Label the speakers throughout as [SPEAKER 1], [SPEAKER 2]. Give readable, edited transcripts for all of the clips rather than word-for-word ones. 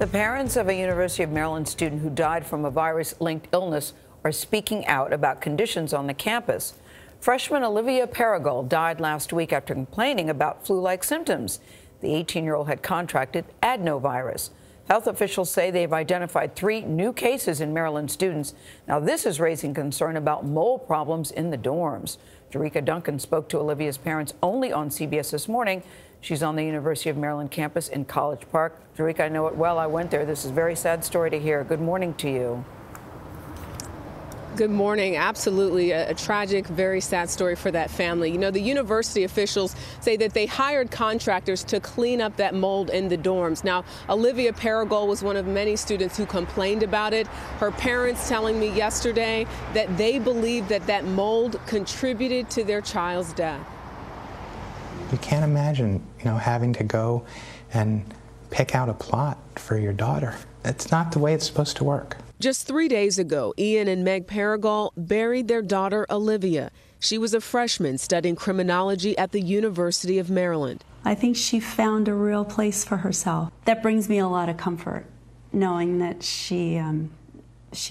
[SPEAKER 1] The parents of a University of Maryland student who died from a virus-linked illness are speaking out about conditions on the campus. Freshman Olivia Paregol died last week after complaining about flu-like symptoms. The 18-year-old had contracted adenovirus. Health officials say they've identified 3 new cases in Maryland students. Now, this is raising concern about mold problems in the dorms. Jericka Duncan spoke to Olivia's parents only on CBS This Morning. She's on the University of Maryland campus in College Park. Jericka, I know it well. I went there. This is a very sad story to hear. Good morning to you.
[SPEAKER 2] Good morning. Absolutely a tragic, very sad story for that family. You know, the university officials say that they hired contractors to clean up that mold in the dorms. Now, Olivia Paregol was one of many students who complained about it. Her parents telling me yesterday that they believe that that mold contributed to their child's death.
[SPEAKER 3] You can't imagine, having to go and pick out a plot for your daughter. It's not the way it's supposed to work.
[SPEAKER 2] Just 3 days ago, Ian and Meg Paregol buried their daughter, Olivia. She was a freshman studying criminology at the University of Maryland.
[SPEAKER 4] I think she found a real place for herself. That brings me a lot of comfort, knowing that she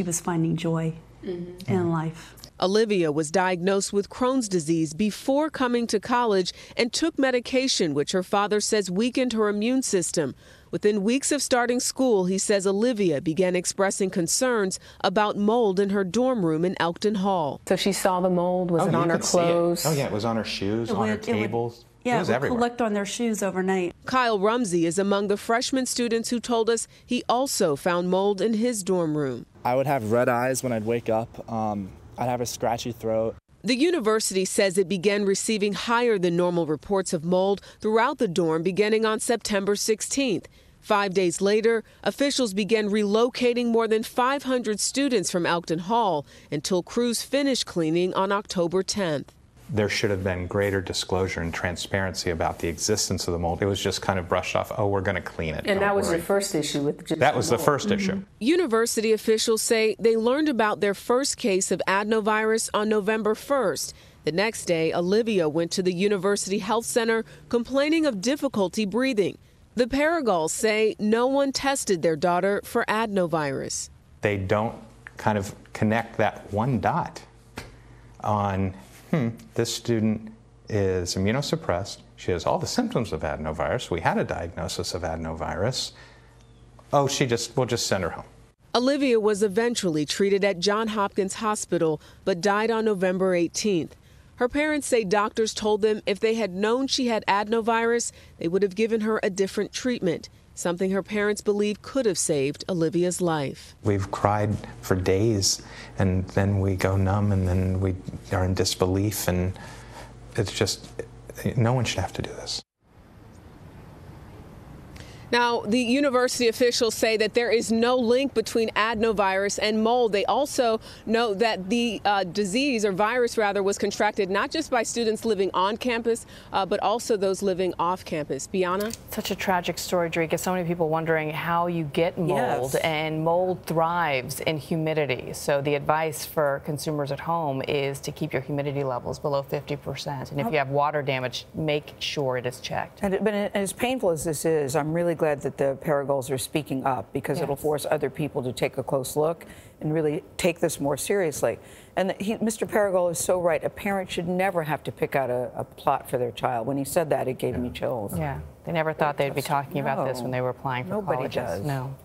[SPEAKER 4] was finding joy in life.
[SPEAKER 2] Olivia was diagnosed with Crohn's disease before coming to college and took medication, which her father says weakened her immune system. Within weeks of starting school, he says Olivia began expressing concerns about mold in her dorm room in Elkton Hall.
[SPEAKER 5] So she saw the mold? Was it on her clothes?
[SPEAKER 3] Oh, yeah, it was on her shoes, on her tables.
[SPEAKER 4] Yeah,
[SPEAKER 3] it was everywhere.
[SPEAKER 4] Collect on their shoes overnight.
[SPEAKER 2] Kyle Rumsey is among the freshman students who told us he also found mold in his dorm room.
[SPEAKER 6] I would have red eyes when I'd wake up. I'd have a scratchy throat.
[SPEAKER 2] The university says it began receiving higher than normal reports of mold throughout the dorm beginning on September 16th. 5 days later, officials began relocating more than 500 students from Elkton Hall until crews finished cleaning on October 10th.
[SPEAKER 3] There should have been greater disclosure and transparency about the existence of the mold. It was just kind of brushed off, oh, we're going to clean it.
[SPEAKER 5] And that was the first issue with just
[SPEAKER 3] That was the first issue.
[SPEAKER 2] University officials say they learned about their first case of adenovirus on November 1st. The next day, Olivia went to the University Health Center complaining of difficulty breathing. The Paregols say no one tested their daughter for adenovirus.
[SPEAKER 3] They don't kind of connect that one dot on, this student is immunosuppressed. She has all the symptoms of adenovirus. We had a diagnosis of adenovirus. Oh, we'll just send her home.
[SPEAKER 2] Olivia was eventually treated at Johns Hopkins Hospital, but died on November 18th. Her parents say doctors told them if they had known she had adenovirus, they would have given her a different treatment, something her parents believe could have saved Olivia's life.
[SPEAKER 3] We've cried for days, and then we go numb, and then we are in disbelief, and it's just, no one should have to do this.
[SPEAKER 2] Now, the university officials say that there is no link between adenovirus and mold. They also know that the disease, or virus rather, was contracted not just by students living on campus, but also those living off campus. Bianna?
[SPEAKER 5] Such a tragic story, Jericka. So many people wondering how you get mold, and mold thrives in humidity. So the advice for consumers at home is to keep your humidity levels below 50%. And if you have water damage, make sure it is checked.
[SPEAKER 1] But as painful as this is, I'm really glad that the Paregols are speaking up, because it'll force other people to take a close look and really take this more seriously. And Mr. Paregol is so right. A parent should never have to pick out a plot for their child. When he said that, it gave me chills.
[SPEAKER 5] Yeah, they never thought they'd be talking about this when they were applying for colleges.
[SPEAKER 1] Nobody does.
[SPEAKER 5] No.